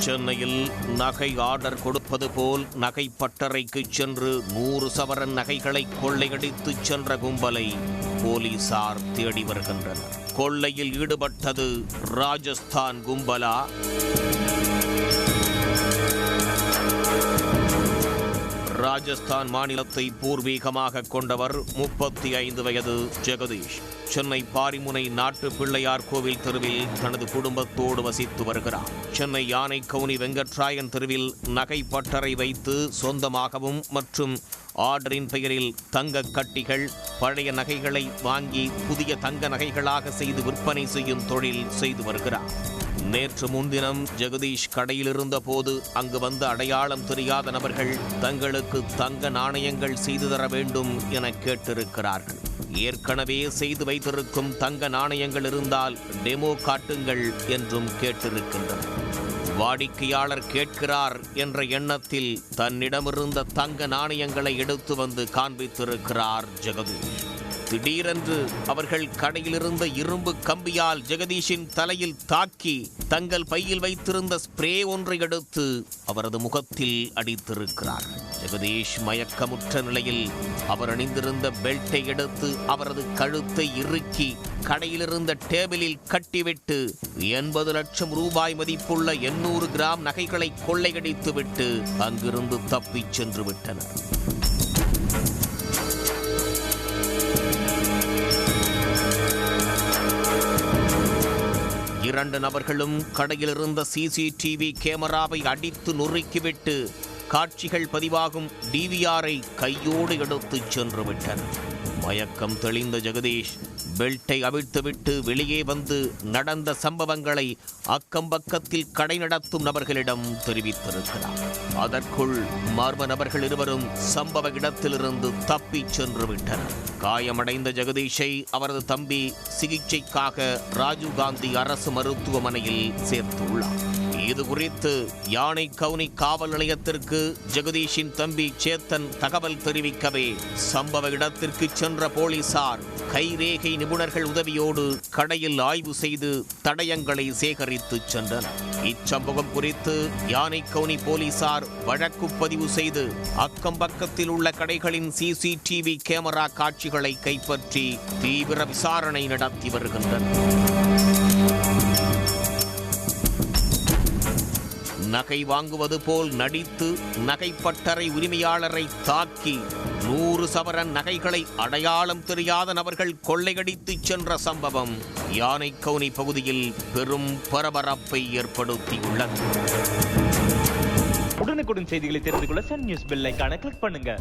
சென்னையில் நகை ஆர்டர் கொடுப்பது போல் நகை பட்டறைக்கு சென்று 100 சவரன் நகைகளை கொள்ளையடித்துச் சென்ற கும்பலை போலீசார் தேடி வருகின்றனர். கொள்ளையில் ஈடுபட்டது ராஜஸ்தான் கும்பலா? ராஜஸ்தான் மாநிலத்தை பூர்வீகமாக கொண்டவர் 35 வயது ஜெகதீஷ். சென்னை பாரிமுனை நாட்டு பிள்ளையார் கோவில் தெருவில் தனது குடும்பத்தோடு வசித்து வருகிறார். சென்னை யானைக்கவுனி வெங்கட்ராயன் தெருவில் நகை பட்டறை வைத்து சொந்தமாகவும் மற்றும் ஆர்டரின் பெயரில் தங்க கட்டிகள், பழைய நகைகளை வாங்கி புதிய தங்க நகைகளாக செய்து விற்பனை செய்யும் தொழில் செய்து வருகிறார். நேற்று முன்தினம் ஜெகதீஷ் கடையில் இருந்த போது அங்கு வந்த அடையாளம் தெரியாத நபர்கள் தங்களுக்கு தங்க நாணயங்கள் செய்து தர வேண்டும் என கேட்டிருக்கிறார்கள். ஏற்கனவே செய்து வைத்திருக்கும் தங்க நாணயங்கள் இருந்தால் டெமோ காட்டுங்கள் என்றும் கேட்டிருக்கின்றனர். வாடிக்கையாளர் கேட்கிறார் என்ற எண்ணத்தில் தன்னிடமிருந்த தங்க நாணயங்களை எடுத்து வந்து காண்பித்திருக்கிறார் ஜெகதீஷ். திடீரென்று அவர்கள் கடையிலிருந்த இரும்பு கம்பியால் ஜெகதீஷின் தலையில் தாக்கி தங்கள் பையில் வைத்திருந்த ஸ்ப்ரே ஒன்றை எடுத்து அவரது முகத்தில் அடித்திருக்கிறார். ஜெகதீஷ் மயக்கமுற்ற நிலையில் அவர் அணிந்திருந்த பெல்ட்டை எடுத்து அவரது கழுத்தை இறுக்கி கடையிலிருந்த டேபிளில் கட்டிவிட்டு 80 லட்சம் ரூபாய் மதிப்புள்ள 800 கிராம் நகைகளை கொள்ளையடித்துவிட்டு அங்கிருந்து தப்பிச் சென்று விட்டனர். இரண்டு நபர்களும் கடையில் இருந்த சிசிடிவி கேமராவை அடித்து நொறுக்கிவிட்டு காட்சிகள் பதிவாகும் டிவிஆரை கையோடு எடுத்துச் சென்று விட்டனர். மயக்கம் தெளிந்த ஜெகதீஷ் பெல்ட்டை அவிழ்த்துவிட்டு வெளியே வந்து நடந்த சம்பவங்களை அக்கம்பக்கத்தில் கடை நடத்தும் நபர்களிடம் தெரிவித்திருக்கிறார். அதற்குள் மர்ம நபர்கள் இருவரும் சம்பவ இடத்திலிருந்து தப்பிச் சென்று விட்டனர். காயமடைந்த ஜெகதீஷை அவரது தம்பி சிகிச்சைக்காக ராஜீவ்காந்தி அரசு மருத்துவமனையில் சேர்த்துள்ளார். இது குறித்து யானைக்கவுனி காவல் நிலையத்திற்கு ஜெகதீஷின் தம்பி சேத்தன் தகவல் தெரிவிக்கவே சம்பவ இடத்திற்கு சென்ற போலீசார் கைரேகை நிபுணர்கள் உதவியோடு கடையில் ஆய்வு செய்து தடயங்களை சேகரித்து சென்றனர். இச்சம்பவம் குறித்து யானைக்கவுனி போலீசார் வழக்கு பதிவு செய்து அக்கம்பக்கத்தில் உள்ள கடைகளின் சிசிடிவி கேமரா காட்சிகளை கைப்பற்றி தீவிர விசாரணை நடத்தி வருகின்றனர். நகை வாங்குவது போல் நடித்து நகைப்பட்டறை உரிமையாளரை தாக்கி 100 சவரன் நகைகளை அடையாளம் தெரியாத நபர்கள் கொள்ளையடித்துச் சென்ற சம்பவம் யானைக்கவுனி பகுதியில் பெரும் பரபரப்பை ஏற்படுத்தியுள்ளது. உடனுக்குடன் செய்திகளை தெரிந்து கொள்ள சன் நியூஸ் பெல் ஐகானை கிளிக் பண்ணுங்க.